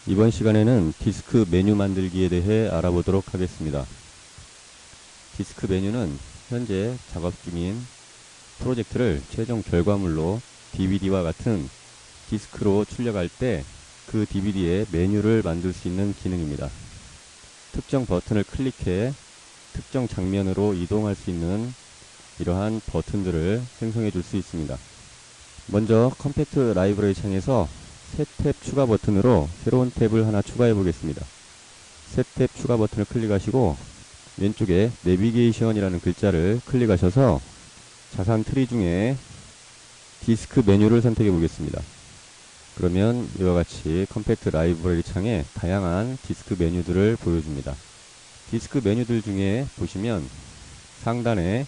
이번 시간에는 디스크 메뉴 만들기에 대해 알아보도록 하겠습니다. 디스크 메뉴는 현재 작업 중인 프로젝트를 최종 결과물로 DVD와 같은 디스크로 출력할 때 그 DVD에 메뉴를 만들 수 있는 기능입니다. 특정 버튼을 클릭해 특정 장면으로 이동할 수 있는 이러한 버튼들을 생성해 줄 수 있습니다. 먼저 컴팩트 라이브러리 창에서 새 탭 추가 버튼으로 새로운 탭을 하나 추가해 보겠습니다. 새 탭 추가 버튼을 클릭하시고 왼쪽에 내비게이션이라는 글자를 클릭하셔서 자산 트리 중에 디스크 메뉴를 선택해 보겠습니다. 그러면 이와 같이 컴팩트 라이브러리 창에 다양한 디스크 메뉴들을 보여줍니다. 디스크 메뉴들 중에 보시면 상단에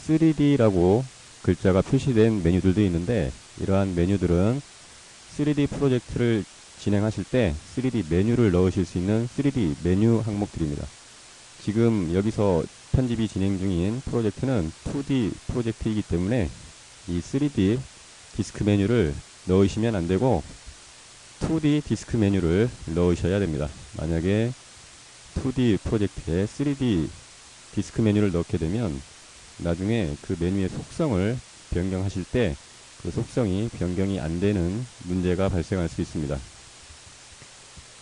3D라고 글자가 표시된 메뉴들도 있는데, 이러한 메뉴들은 3D 프로젝트를 진행하실 때 3D 메뉴를 넣으실 수 있는 3D 메뉴 항목들입니다. 지금 여기서 편집이 진행 중인 프로젝트는 2D 프로젝트이기 때문에 이 3D 디스크 메뉴를 넣으시면 안되고 2D 디스크 메뉴를 넣으셔야 됩니다. 만약에 2D 프로젝트에 3D 디스크 메뉴를 넣게 되면 나중에 그 메뉴의 속성을 변경하실 때 그 속성이 변경이 안되는 문제가 발생할 수 있습니다.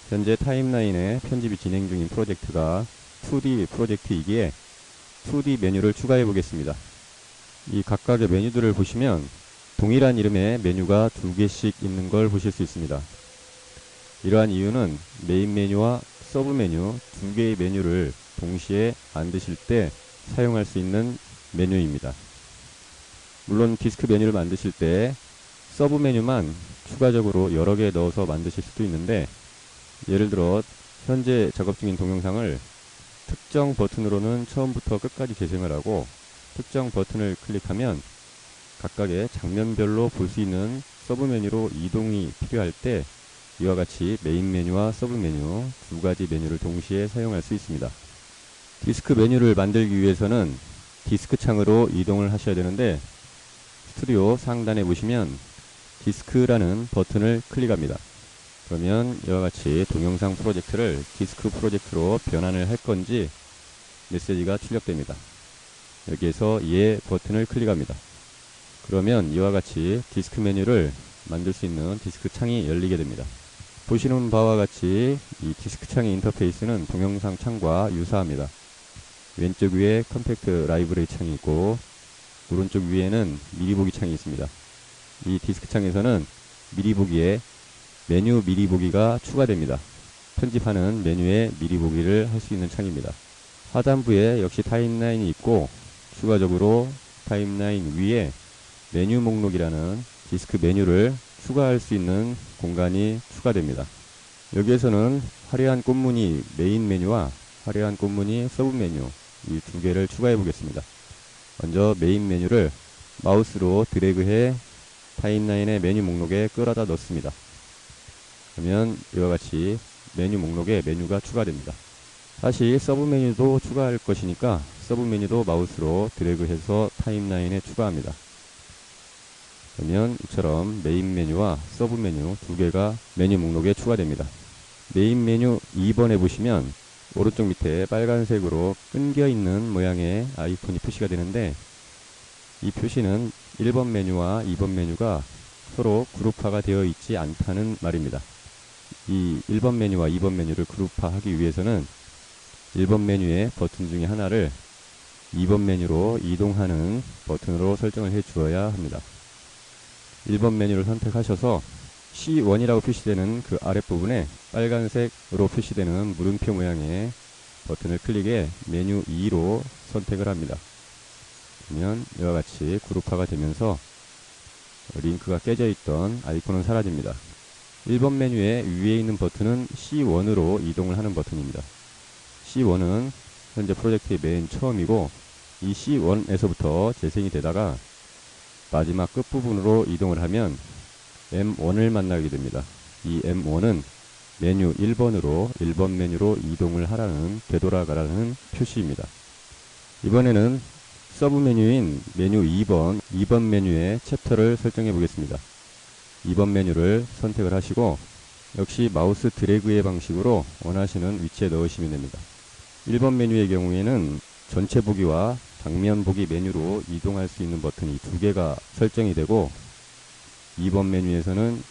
현재 타임라인에 편집이 진행 중인 프로젝트가 2D 프로젝트이기에 2D 메뉴를 추가해 보겠습니다. 이 각각의 메뉴들을 보시면 동일한 이름의 메뉴가 2개씩 있는 걸 보실 수 있습니다. 이러한 이유는 메인 메뉴와 서브 메뉴 2개의 메뉴를 동시에 만드실 때 사용할 수 있는 메뉴입니다. 물론 디스크 메뉴를 만드실 때 서브 메뉴만 추가적으로 여러 개 넣어서 만드실 수도 있는데, 예를 들어 현재 작업 중인 동영상을 특정 버튼으로는 처음부터 끝까지 재생을 하고 특정 버튼을 클릭하면 각각의 장면별로 볼 수 있는 서브 메뉴로 이동이 필요할 때 이와 같이 메인 메뉴와 서브 메뉴 두 가지 메뉴를 동시에 사용할 수 있습니다. 디스크 메뉴를 만들기 위해서는 디스크 창으로 이동을 하셔야 되는데, 스튜디오 상단에 보시면 디스크라는 버튼을 클릭합니다. 그러면 이와 같이 동영상 프로젝트를 디스크 프로젝트로 변환을 할 건지 메시지가 출력됩니다. 여기에서 예 버튼을 클릭합니다. 그러면 이와 같이 디스크 메뉴를 만들 수 있는 디스크 창이 열리게 됩니다. 보시는 바와 같이 이 디스크 창의 인터페이스는 동영상 창과 유사합니다. 왼쪽 위에 컴팩트 라이브러리 창이 있고 오른쪽 위에는 미리 보기 창이 있습니다. 이 디스크 창에서는 미리 보기에 메뉴 미리 보기가 추가됩니다. 편집하는 메뉴에 미리 보기를 할 수 있는 창입니다. 하단부에 역시 타임라인이 있고 추가적으로 타임라인 위에 메뉴 목록이라는 디스크 메뉴를 추가할 수 있는 공간이 추가됩니다. 여기에서는 화려한 꽃무늬 메인 메뉴와 화려한 꽃무늬 서브 메뉴 이 두 개를 추가해 보겠습니다. 먼저 메인 메뉴를 마우스로 드래그해 타임라인의 메뉴 목록에 끌어다 넣습니다. 그러면 이와 같이 메뉴 목록에 메뉴가 추가됩니다. 다시 서브 메뉴도 추가할 것이니까 서브 메뉴도 마우스로 드래그해서 타임라인에 추가합니다. 그러면 이처럼 메인 메뉴와 서브 메뉴 두 개가 메뉴 목록에 추가됩니다. 메인 메뉴 2번에 보시면 오른쪽 밑에 빨간색으로 끊겨 있는 모양의 아이콘이 표시가 되는데, 이 표시는 1번 메뉴와 2번 메뉴가 서로 그룹화가 되어 있지 않다는 말입니다. 이 1번 메뉴와 2번 메뉴를 그룹화하기 위해서는 1번 메뉴의 버튼 중에 하나를 2번 메뉴로 이동하는 버튼으로 설정을 해 주어야 합니다. 1번 메뉴를 선택하셔서 C1이라고 표시되는 그 아랫부분에 빨간색으로 표시되는 물음표 모양의 버튼을 클릭해 메뉴 2로 선택을 합니다. 그러면 이와 같이 그룹화가 되면서 링크가 깨져 있던 아이콘은 사라집니다. 1번 메뉴의 위에 있는 버튼은 C1으로 이동을 하는 버튼입니다. C1은 현재 프로젝트의 맨 처음이고 이 C1에서부터 재생이 되다가 마지막 끝부분으로 이동을 하면 M1을 만나게 됩니다. 이 M1은 메뉴 1번으로 1번 메뉴로 이동을 하라는 되돌아가라는 표시입니다. 이번에는 서브 메뉴인 메뉴 2번 메뉴의 챕터를 설정해 보겠습니다. 2번 메뉴를 선택을 하시고 역시 마우스 드래그의 방식으로 원하시는 위치에 넣으시면 됩니다. 1번 메뉴의 경우에는 전체 보기와 당면 보기 메뉴로 이동할 수 있는 버튼이 2개가 설정이 되고, 2번 메뉴에서는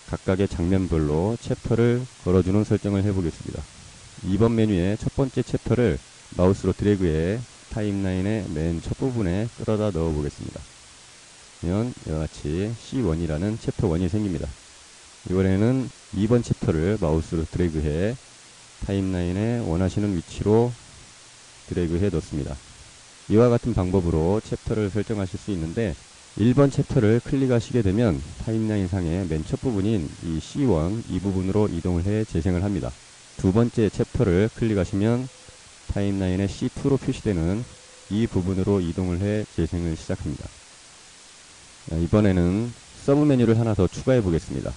각각의 장면별로 챕터를 걸어주는 설정을 해보겠습니다. 2번 메뉴의 첫 번째 챕터를 마우스로 드래그해 타임라인의 맨 첫 부분에 끌어다 넣어 보겠습니다. 그러면 이와 같이 C1이라는 챕터 1이 생깁니다. 이번에는 2번 챕터를 마우스로 드래그해 타임라인에 원하시는 위치로 드래그해 넣습니다. 이와 같은 방법으로 챕터를 설정하실 수 있는데, 1번 챕터를 클릭하시게 되면 타임라인 상의 맨 첫 부분인 이 C1 이 부분으로 이동을 해 재생을 합니다. 두 번째 챕터를 클릭하시면 타임라인에 C2로 표시되는 이 부분으로 이동을 해 재생을 시작합니다. 이번에는 서브 메뉴를 하나 더 추가해 보겠습니다.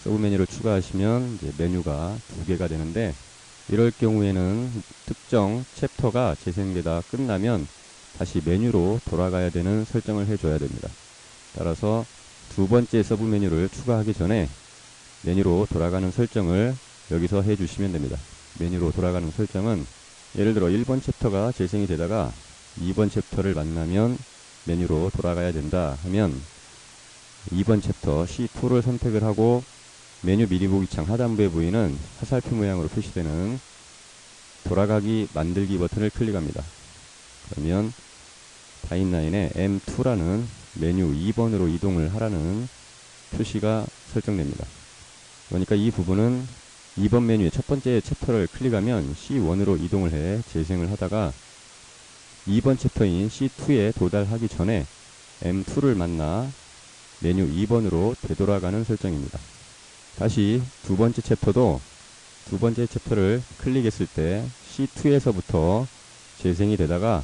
서브 메뉴를 추가하시면 이제 메뉴가 2개가 되는데, 이럴 경우에는 특정 챕터가 재생되다 끝나면 다시 메뉴로 돌아가야 되는 설정을 해줘야 됩니다. 따라서 두 번째 서브 메뉴를 추가하기 전에 메뉴로 돌아가는 설정을 여기서 해주시면 됩니다. 메뉴로 돌아가는 설정은 예를 들어 1번 챕터가 재생이 되다가 2번 챕터를 만나면 메뉴로 돌아가야 된다 하면 2번 챕터 C2를 선택을 하고 메뉴 미리 보기 창 하단부에 보이는 화살표 모양으로 표시되는 돌아가기 만들기 버튼을 클릭합니다. 그러면 타임라인에 M2라는 메뉴 2번으로 이동을 하라는 표시가 설정됩니다. 그러니까 이 부분은 2번 메뉴의 첫 번째 챕터를 클릭하면 C1으로 이동을 해 재생을 하다가 2번 챕터인 C2에 도달하기 전에 M2를 만나 메뉴 2번으로 되돌아가는 설정입니다. 다시 두 번째 챕터도 두 번째 챕터를 클릭했을 때 C2에서부터 재생이 되다가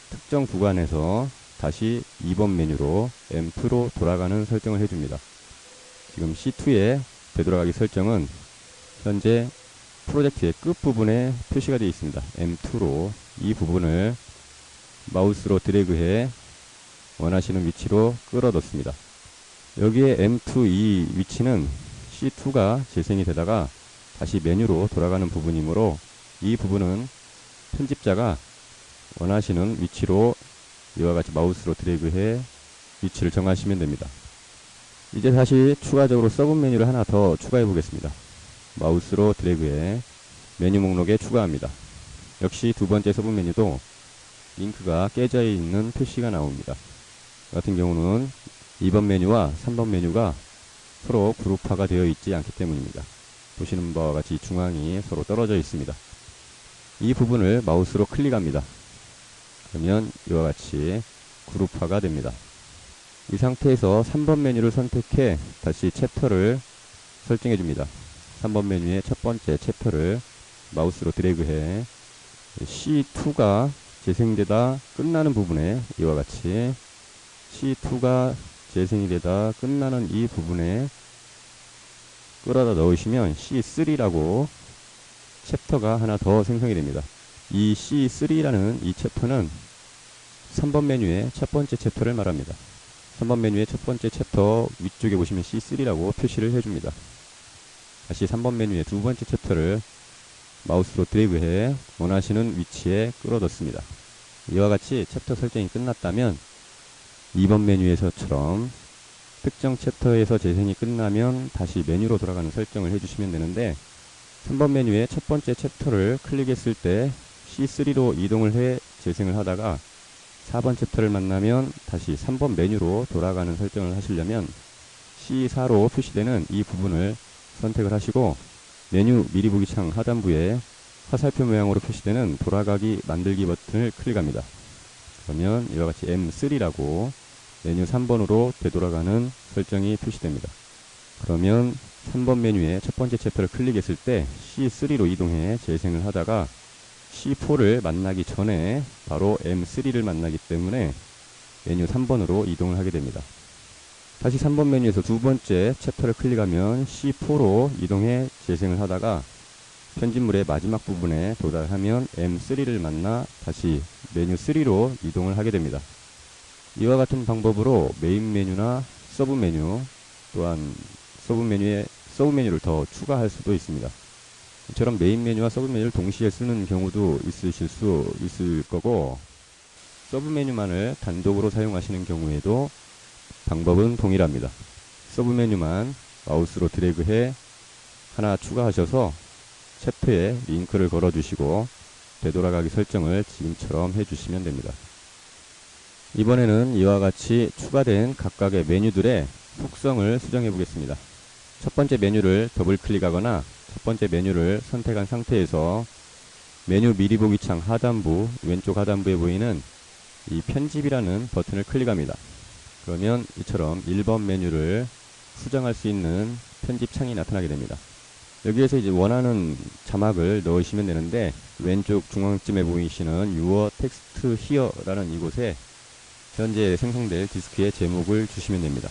특정 구간에서 다시 2번 메뉴로 M2로 돌아가는 설정을 해줍니다. 지금 C2에 되돌아가기 설정은 현재 프로젝트의 끝부분에 표시가 되어 있습니다. M2로 이 부분을 마우스로 드래그해 원하시는 위치로 끌어넣습니다. 여기에 M2 이 위치는 C2가 재생이 되다가 다시 메뉴로 돌아가는 부분이므로 이 부분은 편집자가 원하시는 위치로 이와 같이 마우스로 드래그해 위치를 정하시면 됩니다. 이제 다시 추가적으로 서브 메뉴를 하나 더 추가해 보겠습니다. 마우스로 드래그해 메뉴 목록에 추가합니다. 역시 두 번째 서브 메뉴도 링크가 깨져 있는 표시가 나옵니다. 같은 경우는 2번 메뉴와 3번 메뉴가 서로 그룹화가 되어 있지 않기 때문입니다. 보시는 바와 같이 중앙이 서로 떨어져 있습니다. 이 부분을 마우스로 클릭합니다. 그러면 이와 같이 그룹화가 됩니다. 이 상태에서 3번 메뉴를 선택해 다시 챕터를 설정해 줍니다. 3번 메뉴의 첫 번째 챕터를 마우스로 드래그해 C2가 재생되다 끝나는 부분에 이와 같이 C2가 재생이 되다 끝나는 이 부분에 끌어다 넣으시면 C3라고 챕터가 하나 더 생성이 됩니다. 이 C3라는 이 챕터는 3번 메뉴의 첫 번째 챕터를 말합니다. 3번 메뉴의 첫 번째 챕터 위쪽에 보시면 C3라고 표시를 해줍니다. 다시 3번 메뉴의 두 번째 챕터를 마우스로 드래그해 원하시는 위치에 끌어넣습니다. 이와 같이 챕터 설정이 끝났다면 2번 메뉴에서처럼 특정 챕터에서 재생이 끝나면 다시 메뉴로 돌아가는 설정을 해주시면 되는데, 3번 메뉴의 첫 번째 챕터를 클릭했을 때 C3로 이동을 해 재생을 하다가 4번 챕터를 만나면 다시 3번 메뉴로 돌아가는 설정을 하시려면 C4로 표시되는 이 부분을 선택을 하시고 메뉴 미리 보기 창 하단부에 화살표 모양으로 표시되는 돌아가기 만들기 버튼을 클릭합니다. 그러면 이와 같이 M3라고 메뉴 3번으로 되돌아가는 설정이 표시됩니다. 그러면 3번 메뉴의 첫 번째 챕터를 클릭했을 때 C3로 이동해 재생을 하다가 C4를 만나기 전에 바로 M3를 만나기 때문에 메뉴 3번으로 이동을 하게 됩니다. 다시 3번 메뉴에서 두 번째 챕터를 클릭하면 C4로 이동해 재생을 하다가 편집물의 마지막 부분에 도달하면 M3를 만나 다시 메뉴 3로 이동을 하게 됩니다. 이와 같은 방법으로 메인 메뉴나 서브 메뉴 또한 서브 메뉴의 서브 메뉴를 더 추가할 수도 있습니다. 이처럼 메인 메뉴와 서브 메뉴를 동시에 쓰는 경우도 있으실 수 있을 거고, 서브 메뉴만을 단독으로 사용하시는 경우에도 방법은 동일합니다. 서브 메뉴만 마우스로 드래그해 하나 추가하셔서 챕터에 링크를 걸어주시고 되돌아가기 설정을 지금처럼 해주시면 됩니다. 이번에는 이와 같이 추가된 각각의 메뉴들의 속성을 수정해 보겠습니다. 첫 번째 메뉴를 더블 클릭하거나 첫 번째 메뉴를 선택한 상태에서 메뉴 미리 보기 창 하단부 왼쪽 하단부에 보이는 이 편집이라는 버튼을 클릭합니다. 그러면 이처럼 1번 메뉴를 수정할 수 있는 편집 창이 나타나게 됩니다. 여기에서 이제 원하는 자막을 넣으시면 되는데, 왼쪽 중앙쯤에 보이시는 Your Text Here라는 이곳에 현재 생성될 디스크의 제목을 주시면 됩니다.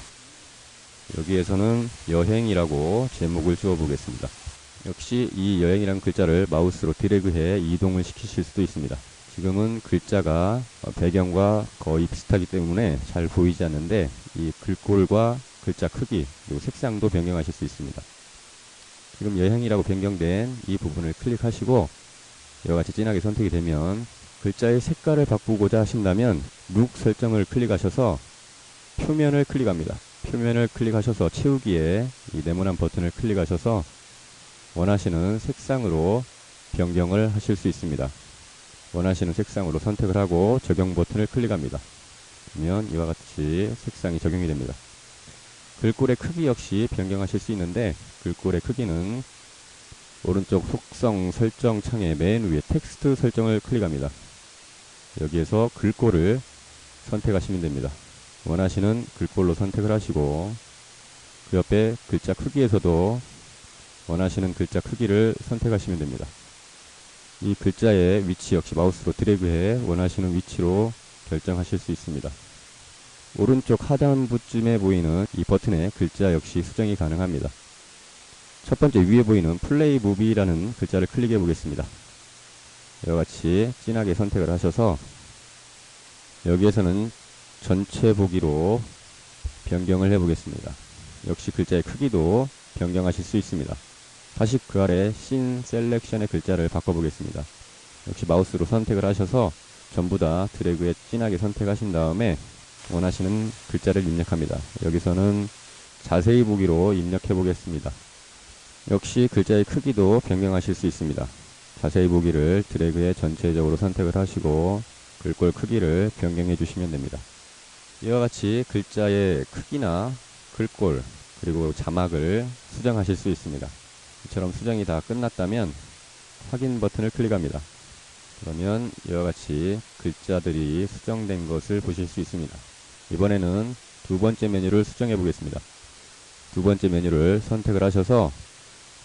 여기에서는 여행이라고 제목을 주어 보겠습니다. 역시 이 여행이라는 글자를 마우스로 드래그해 이동을 시키실 수도 있습니다. 지금은 글자가 배경과 거의 비슷하기 때문에 잘 보이지 않는데, 이 글꼴과 글자 크기 그리고 색상도 변경하실 수 있습니다. 지금 여행이라고 변경된 이 부분을 클릭하시고 이와 같이 진하게 선택이 되면 글자의 색깔을 바꾸고자 하신다면 룩 설정을 클릭하셔서 표면을 클릭합니다. 표면을 클릭하셔서 채우기에 이 네모난 버튼을 클릭하셔서 원하시는 색상으로 변경을 하실 수 있습니다. 원하시는 색상으로 선택을 하고 적용 버튼을 클릭합니다. 그러면 이와 같이 색상이 적용이 됩니다. 글꼴의 크기 역시 변경하실 수 있는데, 글꼴의 크기는 오른쪽 속성 설정 창의 맨 위에 텍스트 설정을 클릭합니다. 여기에서 글꼴을 선택하시면 됩니다. 원하시는 글꼴로 선택을 하시고 그 옆에 글자 크기에서도 원하시는 글자 크기를 선택하시면 됩니다. 이 글자의 위치 역시 마우스로 드래그해 원하시는 위치로 결정하실 수 있습니다. 오른쪽 하단부쯤에 보이는 이 버튼의 글자 역시 수정이 가능합니다. 첫 번째 위에 보이는 플레이 무비라는 글자를 클릭해 보겠습니다. 이와 같이 진하게 선택을 하셔서 여기에서는 전체 보기로 변경을 해 보겠습니다. 역시 글자의 크기도 변경하실 수 있습니다. 다시 그 아래 씬 셀렉션의 글자를 바꿔보겠습니다. 역시 마우스로 선택을 하셔서 전부 다 드래그에 진하게 선택하신 다음에 원하시는 글자를 입력합니다. 여기서는 자세히 보기로 입력해 보겠습니다. 역시 글자의 크기도 변경하실 수 있습니다. 자세히 보기를 드래그에 전체적으로 선택을 하시고 글꼴 크기를 변경해 주시면 됩니다. 이와 같이 글자의 크기나 글꼴 그리고 자막을 수정하실 수 있습니다. 이처럼 수정이 다 끝났다면 확인 버튼을 클릭합니다. 그러면 이와 같이 글자들이 수정된 것을 보실 수 있습니다. 이번에는 두 번째 메뉴를 수정해 보겠습니다. 두 번째 메뉴를 선택을 하셔서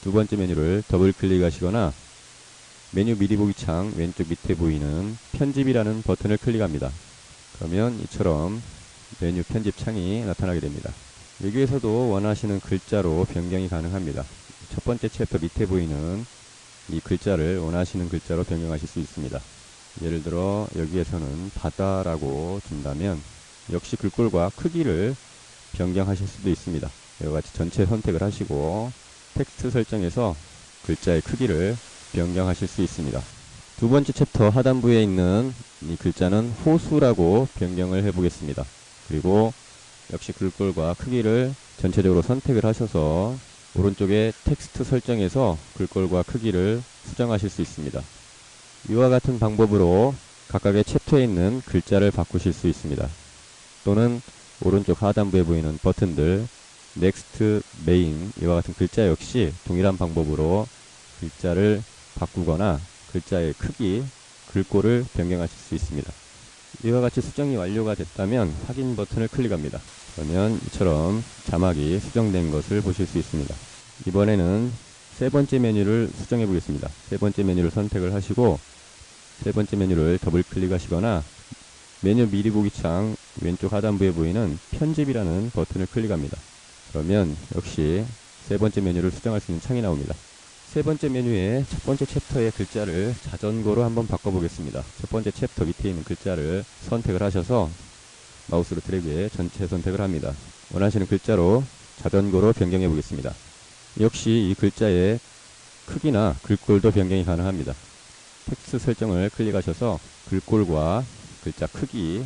두 번째 메뉴를 더블 클릭하시거나 메뉴 미리 보기 창 왼쪽 밑에 보이는 편집이라는 버튼을 클릭합니다. 그러면 이처럼 메뉴 편집 창이 나타나게 됩니다. 여기에서도 원하시는 글자로 변경이 가능합니다. 첫 번째 챕터 밑에 보이는 이 글자를 원하시는 글자로 변경하실 수 있습니다. 예를 들어 여기에서는 바다라고 준다면 역시 글꼴과 크기를 변경하실 수도 있습니다. 이와 같이 전체 선택을 하시고 텍스트 설정에서 글자의 크기를 변경하실 수 있습니다. 두 번째 챕터 하단부에 있는 이 글자는 호수라고 변경을 해 보겠습니다. 그리고 역시 글꼴과 크기를 전체적으로 선택을 하셔서 오른쪽에 텍스트 설정에서 글꼴과 크기를 수정하실 수 있습니다. 이와 같은 방법으로 각각의 챕터에 있는 글자를 바꾸실 수 있습니다. 또는 오른쪽 하단부에 보이는 버튼들 넥스트, 메인 이와 같은 글자 역시 동일한 방법으로 글자를 바꾸거나 글자의 크기, 글꼴을 변경하실 수 있습니다. 이와 같이 수정이 완료가 됐다면 확인 버튼을 클릭합니다. 그러면 이처럼 자막이 수정된 것을 보실 수 있습니다. 이번에는 세 번째 메뉴를 수정해 보겠습니다. 세 번째 메뉴를 선택을 하시고 세 번째 메뉴를 더블 클릭하시거나 메뉴 미리 보기 창 왼쪽 하단부에 보이는 편집이라는 버튼을 클릭합니다. 그러면 역시 세 번째 메뉴를 수정할 수 있는 창이 나옵니다. 세 번째 메뉴의 첫 번째 챕터의 글자를 자전거로 한번 바꿔보겠습니다. 첫 번째 챕터 밑에 있는 글자를 선택을 하셔서 마우스로 드래그해 전체 선택을 합니다. 원하시는 글자로 자전거로 변경해 보겠습니다. 역시 이 글자의 크기나 글꼴도 변경이 가능합니다. 텍스트 설정을 클릭하셔서 글꼴과 글자 크기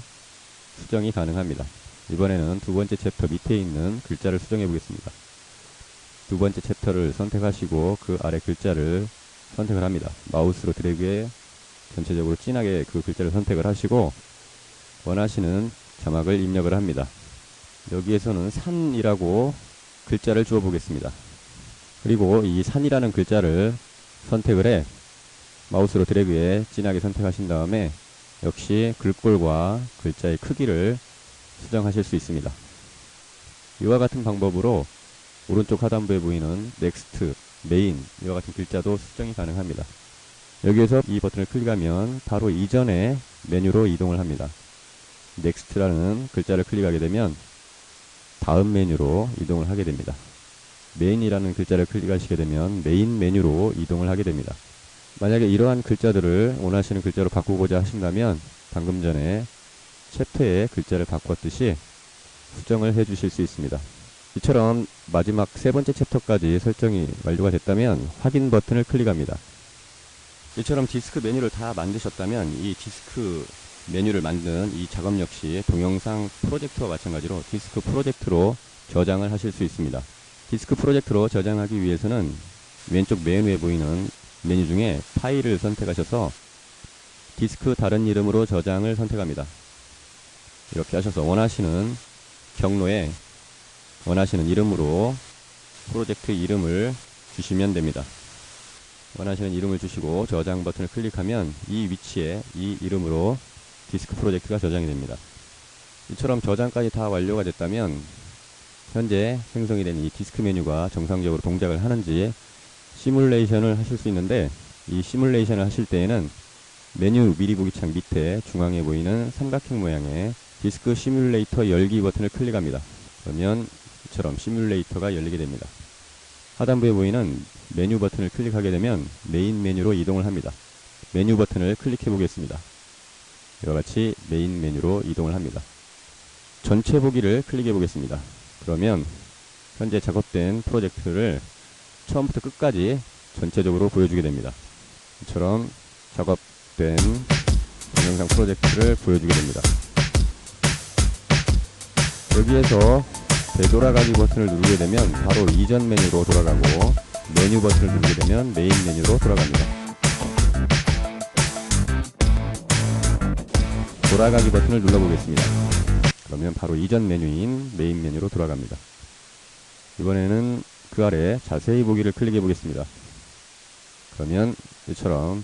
수정이 가능합니다. 이번에는 두 번째 챕터 밑에 있는 글자를 수정해 보겠습니다. 두 번째 챕터를 선택하시고 그 아래 글자를 선택을 합니다. 마우스로 드래그해 전체적으로 진하게 그 글자를 선택을 하시고 원하시는 자막을 입력을 합니다. 여기에서는 산이라고 글자를 주어 보겠습니다. 그리고 이 산이라는 글자를 선택을 해 마우스로 드래그해 진하게 선택하신 다음에 역시 글꼴과 글자의 크기를 수정하실 수 있습니다. 이와 같은 방법으로 오른쪽 하단부에 보이는 넥스트, 메인 이와 같은 글자도 수정이 가능합니다. 여기에서 이 버튼을 클릭하면 바로 이전의 메뉴로 이동을 합니다. 넥스트라는 글자를 클릭하게 되면 다음 메뉴로 이동을 하게 됩니다. 메인이라는 글자를 클릭하시게 되면 메인 메뉴로 이동을 하게 됩니다. 만약에 이러한 글자들을 원하시는 글자로 바꾸고자 하신다면 방금 전에 챕터의 글자를 바꿨듯이 수정을 해 주실 수 있습니다. 이처럼 마지막 세 번째 챕터까지 설정이 완료가 됐다면 확인 버튼을 클릭합니다. 이처럼 디스크 메뉴를 다 만드셨다면 이 디스크 메뉴를 만든 이 작업 역시 동영상 프로젝트와 마찬가지로 디스크 프로젝트로 저장을 하실 수 있습니다. 디스크 프로젝트로 저장하기 위해서는 왼쪽 메뉴에 보이는 메뉴 중에 파일을 선택하셔서 디스크 다른 이름으로 저장을 선택합니다. 이렇게 하셔서 원하시는 경로에 원하시는 이름으로 프로젝트 이름을 주시면 됩니다. 원하시는 이름을 주시고 저장 버튼을 클릭하면 이 위치에 이 이름으로 디스크 프로젝트가 저장이 됩니다. 이처럼 저장까지 다 완료가 됐다면 현재 생성이 된 이 디스크 메뉴가 정상적으로 동작을 하는지 시뮬레이션을 하실 수 있는데 이 시뮬레이션을 하실 때에는 메뉴 미리 보기 창 밑에 중앙에 보이는 삼각형 모양의 디스크 시뮬레이터 열기 버튼을 클릭합니다. 그러면 이처럼 시뮬레이터가 열리게 됩니다. 하단부에 보이는 메뉴 버튼을 클릭하게 되면 메인 메뉴로 이동을 합니다. 메뉴 버튼을 클릭해 보겠습니다. 이와 같이 메인 메뉴로 이동을 합니다. 전체 보기를 클릭해 보겠습니다. 그러면 현재 작업된 프로젝트를 처음부터 끝까지 전체적으로 보여주게 됩니다. 이처럼 작업된 동영상 프로젝트를 보여주게 됩니다. 여기에서 되돌아가기 버튼을 누르게 되면 바로 이전 메뉴로 돌아가고 메뉴 버튼을 누르게 되면 메인 메뉴로 돌아갑니다. 돌아가기 버튼을 눌러보겠습니다. 그러면 바로 이전 메뉴인 메인 메뉴로 돌아갑니다. 이번에는 그 아래 자세히 보기를 클릭해 보겠습니다. 그러면 이처럼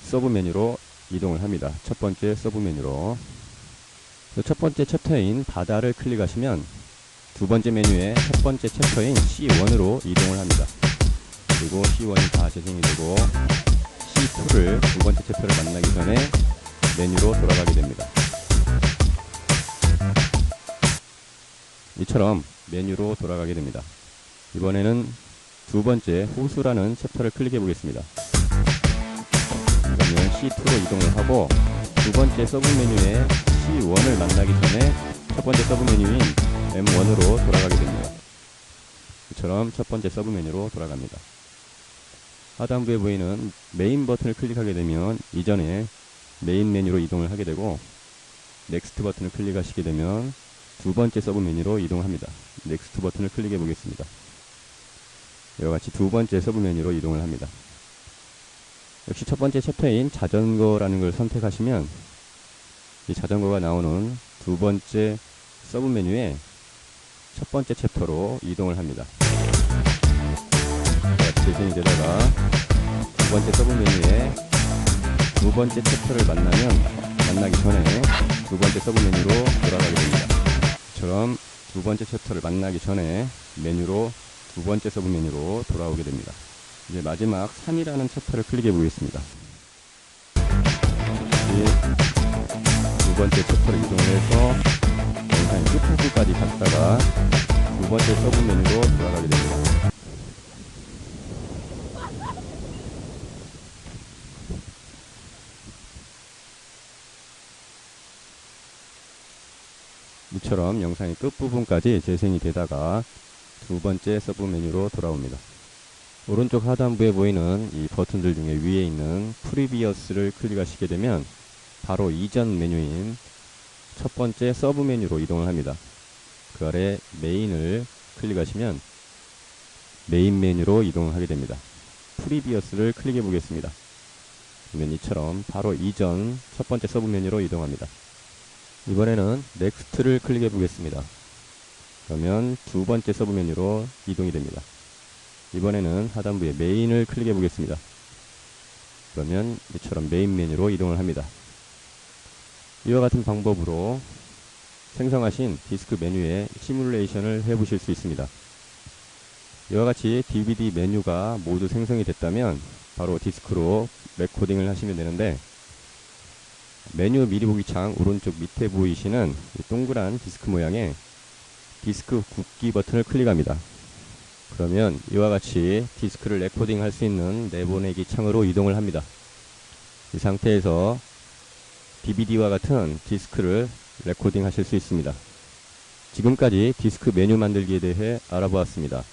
서브 메뉴로 이동을 합니다. 첫 번째 서브 메뉴로 첫 번째 챕터인 바다를 클릭하시면 두 번째 메뉴의 첫 번째 챕터인 C1으로 이동을 합니다. 그리고 C1이 다 재생이 되고 C2를 두 번째 챕터를 만나기 전에 메뉴로 돌아가게 됩니다. 이처럼 메뉴로 돌아가게 됩니다. 이번에는 두 번째 호수라는 챕터를 클릭해 보겠습니다. 그러면 C2로 이동을 하고 두 번째 서브 메뉴의 C1을 만나기 전에 첫 번째 서브 메뉴인 M1으로 돌아가게 됩니다. 이처럼 첫 번째 서브 메뉴로 돌아갑니다. 하단부에 보이는 메인 버튼을 클릭하게 되면 이전에 메인 메뉴로 이동을 하게 되고 넥스트 버튼을 클릭하시게 되면 두 번째 서브 메뉴로 이동합니다. 넥스트 버튼을 클릭해 보겠습니다. 이와 같이 두 번째 서브 메뉴로 이동을 합니다. 역시 첫 번째 챕터인 자전거라는 걸 선택하시면 이 자전거가 나오는 두 번째 서브 메뉴에 첫 번째 챕터로 이동을 합니다. 재생이 되다가 두 번째 서브 메뉴에 두 번째 챕터를 만나기 전에 두 번째 서브 메뉴로 돌아가게 됩니다. 이처럼 두 번째 챕터를 만나기 전에 메뉴로 두 번째 서브 메뉴로 돌아오게 됩니다. 이제 마지막 3이라는 챕터를 클릭해 보겠습니다. 두 번째 챕터를 이동해서 영상의 끝부분까지 갔다가 두 번째 서브 메뉴로 돌아가게 됩니다. 이처럼 영상의 끝부분까지 재생이 되다가 두 번째 서브 메뉴로 돌아옵니다. 오른쪽 하단부에 보이는 이 버튼들 중에 위에 있는 프리비어스를 클릭하시게 되면 바로 이전 메뉴인 첫 번째 서브 메뉴로 이동을 합니다. 그 아래 메인을 클릭하시면 메인 메뉴로 이동을 하게 됩니다. 프리비어스를 클릭해 보겠습니다. 그러면 이처럼 바로 이전 첫 번째 서브 메뉴로 이동합니다. 이번에는 넥스트를 클릭해 보겠습니다. 그러면 두 번째 서브 메뉴로 이동이 됩니다. 이번에는 하단부에 메인을 클릭해 보겠습니다. 그러면 이처럼 메인 메뉴로 이동을 합니다. 이와 같은 방법으로 생성하신 디스크 메뉴의 시뮬레이션을 해 보실 수 있습니다. 이와 같이 DVD 메뉴가 모두 생성이 됐다면 바로 디스크로 레코딩을 하시면 되는데, 메뉴 미리 보기 창 오른쪽 밑에 보이시는 이 동그란 디스크 모양의 디스크 굽기 버튼을 클릭합니다. 그러면 이와 같이 디스크를 레코딩 할 수 있는 내보내기 창으로 이동을 합니다. 이 상태에서 DVD와 같은 디스크를 레코딩 하실 수 있습니다. 지금까지 디스크 메뉴 만들기에 대해 알아보았습니다.